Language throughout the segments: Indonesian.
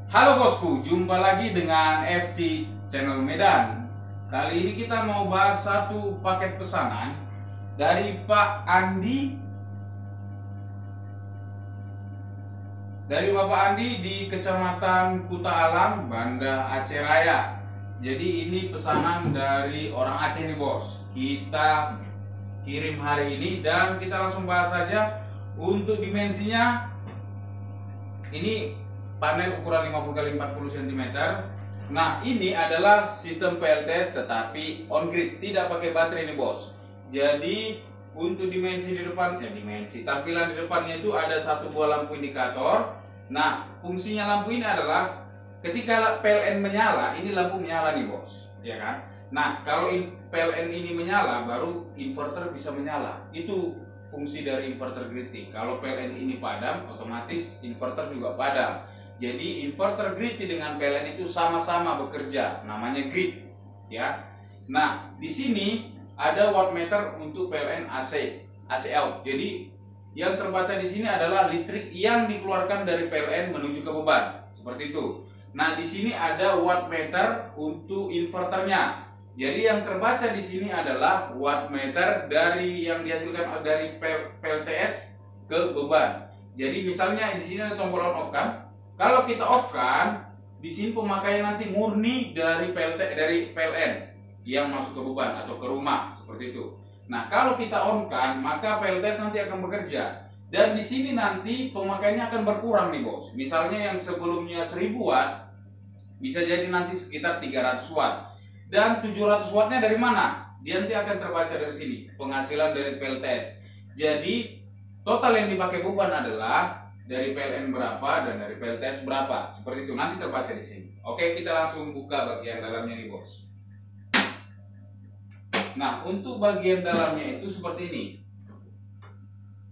Halo bosku, jumpa lagi dengan FT Channel Medan. Kali ini kita mau bahas satu paket pesanan dari Pak Andi, dari Bapak Andi di Kecamatan Kuta Alam, Banda Aceh Raya. Jadi ini pesanan dari orang Aceh nih bos. Kita kirim hari ini dan kita langsung bahas saja. Untuk dimensinya, ini panel ukuran 50 x 40 cm. Nah, ini adalah sistem PLTS tetapi on grid, tidak pakai baterai nih bos. Jadi untuk dimensi di depan, dimensi tampilan di depannya itu ada satu buah lampu indikator. Nah, fungsinya lampu ini adalah ketika PLN menyala, ini lampu menyala nih bos, ya kan? Nah, kalau PLN ini menyala, baru inverter bisa menyala. Itu fungsi dari inverter grid. Kalau PLN ini padam, otomatis inverter juga padam. Jadi inverter grid dengan PLN itu sama-sama bekerja, namanya grid, ya. Nah, di sini ada wattmeter untuk PLN AC out. Jadi yang terbaca di sini adalah listrik yang dikeluarkan dari PLN menuju ke beban, seperti itu. Nah, di sini ada wattmeter untuk inverternya. Jadi yang terbaca di sini adalah wattmeter dari yang dihasilkan dari PLTS ke beban. Jadi misalnya di sini ada tombol on off kan? Kalau kita off kan, di sini pemakaian nanti murni dari PLN yang masuk ke beban atau ke rumah seperti itu. Nah, kalau kita on kan, maka PLTS nanti akan bekerja. Dan di sini nanti pemakaiannya akan berkurang nih bos. Misalnya yang sebelumnya 1000 watt bisa jadi nanti sekitar 300 watt. Dan 700 wattnya dari mana? Dia nanti akan terbaca dari sini, penghasilan dari PLTS. Jadi total yang dipakai beban adalah dari PLN berapa dan dari PLTS berapa, seperti itu nanti terbaca di sini. Oke, kita langsung buka bagian dalamnya nih bos. Nah, untuk bagian dalamnya itu seperti ini.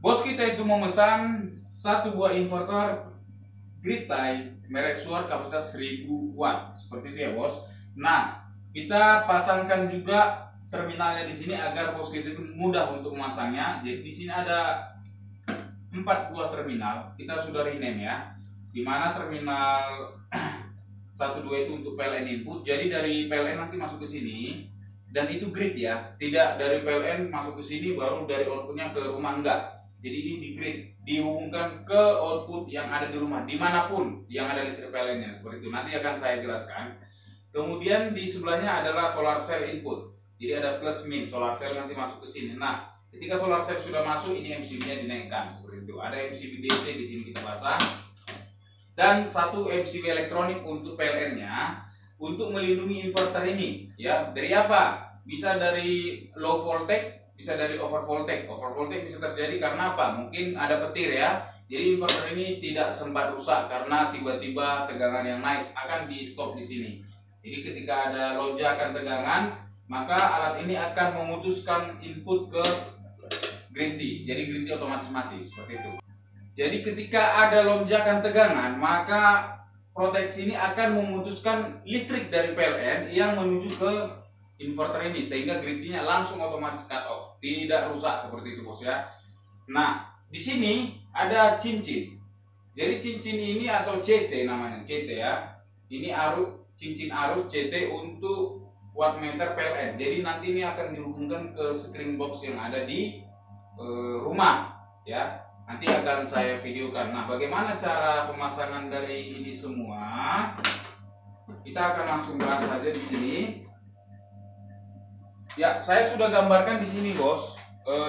Bos kita itu memesan satu buah inverter grid tie merek Suar kapasitas 1000 watt, seperti itu ya bos. Nah, kita pasangkan juga terminalnya di sini agar bos kita itu mudah untuk memasangnya. Jadi di sini ada 4 buah terminal, kita sudah rename ya. Dimana terminal 1 2 itu untuk PLN input. Jadi dari PLN nanti masuk ke sini dan itu grid ya. Tidak dari PLN masuk ke sini baru dari outputnya ke rumah, enggak. Jadi ini di grid, dihubungkan ke output yang ada di rumah dimanapun yang ada listrik PLN-nya, seperti itu. Nanti akan saya jelaskan. Kemudian di sebelahnya adalah solar cell input. Jadi ada plus min, solar cell nanti masuk ke sini. Nah, ketika solar cell sudah masuk, ini MCB-nya dinaikkan seperti itu. Ada MCB DC di sini kita pasang. Dan satu MCB elektronik untuk PLN-nya untuk melindungi inverter ini, ya. Dari apa? Bisa dari low voltage, bisa dari over voltage. Over voltage bisa terjadi karena apa? Mungkin ada petir ya. Jadi inverter ini tidak sempat rusak karena tiba-tiba tegangan yang naik, akan di stop di sini. Jadi ketika ada lonjakan tegangan, maka alat ini akan memutuskan input ke green-tea. Jadi green-tea otomatis mati, seperti itu. Jadi ketika ada lonjakan tegangan, maka proteksi ini akan memutuskan listrik dari PLN yang menuju ke inverter ini, sehingga green-tea-nya langsung otomatis cut off, tidak rusak, seperti itu bos ya. Nah, di sini ada cincin. Jadi cincin ini atau CT namanya, CT ya. Ini cincin arus CT untuk wattmeter PLN. Jadi nanti ini akan dihubungkan ke screen box yang ada di rumah ya. Nanti akan saya videokan. Nah, bagaimana cara pemasangan dari ini semua? Kita akan langsung bahas saja di sini. Ya, saya sudah gambarkan di sini, bos,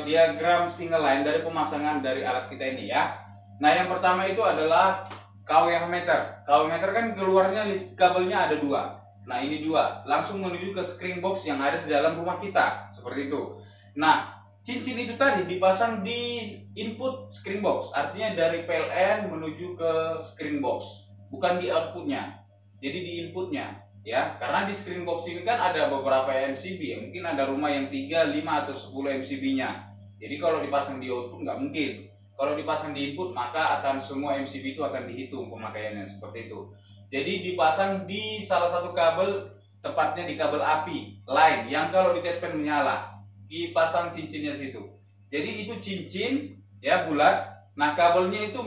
diagram single line dari pemasangan dari alat kita ini ya. Nah, yang pertama itu adalah KW meter. KW meter kan keluarnya kabelnya ada 2. Nah, ini 2, langsung menuju ke screen box yang ada di dalam rumah kita, seperti itu. Nah, cincin itu tadi dipasang di input screen box, artinya dari PLN menuju ke screen box, bukan di outputnya. Jadi di inputnya ya, karena di screen box ini kan ada beberapa MCB ya. Mungkin ada rumah yang 3, 5 atau 10 MCB-nya. Jadi kalau dipasang di output nggak mungkin. Kalau dipasang di input maka akan semua MCB itu akan dihitung pemakaiannya, seperti itu. Jadi dipasang di salah satu kabel, tepatnya di kabel api line yang kalau di test pen menyala, dipasang cincinnya situ. Jadi itu cincin ya, bulat Nah, kabelnya itu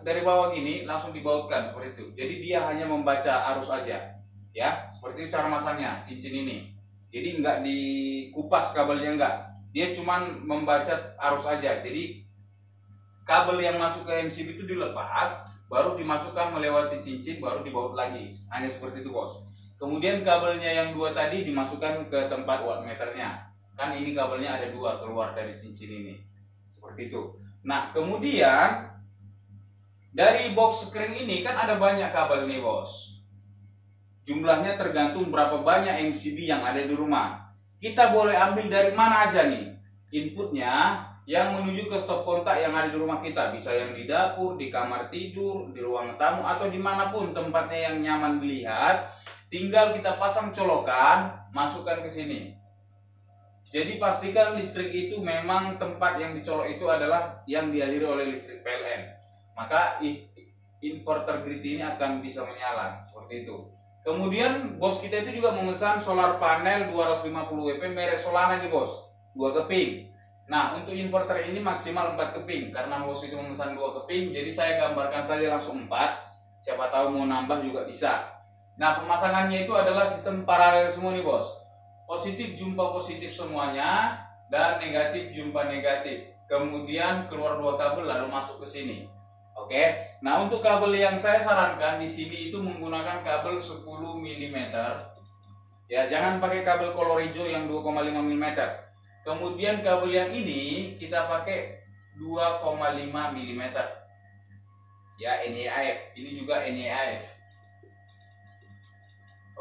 dari bawah gini langsung dibautkan seperti itu. Jadi dia hanya membaca arus aja. Ya, seperti itu cara masangnya cincin ini. Jadi nggak dikupas kabelnya, nggak. Dia cuman membaca arus aja. Jadi kabel yang masuk ke MCB itu dilepas, baru dimasukkan melewati cincin, baru dibaut lagi. Hanya seperti itu, Bos. Kemudian kabelnya yang dua tadi dimasukkan ke tempat wattmeternya. Kan ini kabelnya ada dua keluar dari cincin ini. Seperti itu. Nah, kemudian dari box screen ini kan ada banyak kabel nih, Bos. Jumlahnya tergantung berapa banyak MCB yang ada di rumah. Kita boleh ambil dari mana aja nih inputnya yang menuju ke stop kontak yang ada di rumah kita. Bisa yang di dapur, di kamar tidur, di ruang tamu, atau dimanapun tempatnya yang nyaman dilihat. Tinggal kita pasang colokan, masukkan ke sini. Jadi pastikan listrik itu memang tempat yang dicolok itu adalah yang dialiri oleh listrik PLN. Maka inverter grid ini akan bisa menyala seperti itu. Kemudian bos kita itu juga memesan solar panel 250 WP merek Solana nih, Bos. 2 keping. Nah, untuk inverter ini maksimal 4 keping karena bos itu memesan 2 keping, jadi saya gambarkan saja langsung 4. Siapa tahu mau nambah juga bisa. Nah, pemasangannya itu adalah sistem paralel semua nih, Bos. Positif jumpa positif semuanya dan negatif jumpa negatif. Kemudian keluar 2 kabel lalu masuk ke sini. Oke. Nah, untuk kabel yang saya sarankan di sini itu menggunakan kabel 10 mm. Ya, jangan pakai kabel kolor hijau yang 2,5 mm. Kemudian kabel yang ini kita pakai 2,5 mm. Ya, NEAF. Ini juga NEAF.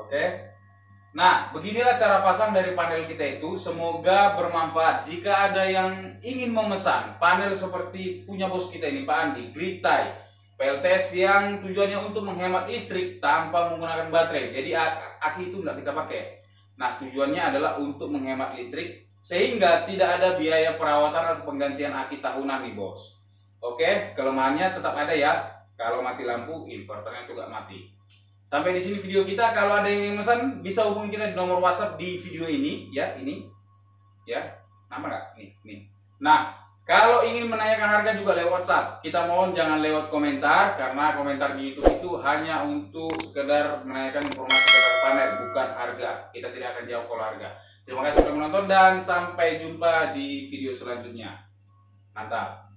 Oke. Nah, beginilah cara pasang dari panel kita itu. Semoga bermanfaat. Jika ada yang ingin memesan panel seperti punya bos kita ini, Pak Andi, GridTie PLTS yang tujuannya untuk menghemat listrik tanpa menggunakan baterai. Jadi aki itu nggak kita pakai. Nah, tujuannya adalah untuk menghemat listrik sehingga tidak ada biaya perawatan atau penggantian aki tahunan nih, Bos. Oke, kelemahannya tetap ada ya. Kalau mati lampu, inverternya juga mati. Sampai di sini video kita. Kalau ada yang ingin pesan bisa hubungi kita di nomor WhatsApp di video ini ya, ini. Ya. Nama enggak? Nih. Nah, kalau ingin menanyakan harga juga lewat WhatsApp. Kita mohon jangan lewat komentar karena komentar di YouTube itu hanya untuk sekedar menanyakan informasi tentang panel, bukan harga. Kita tidak akan jawab kalau harga. Terima kasih sudah menonton dan sampai jumpa di video selanjutnya. Mantap.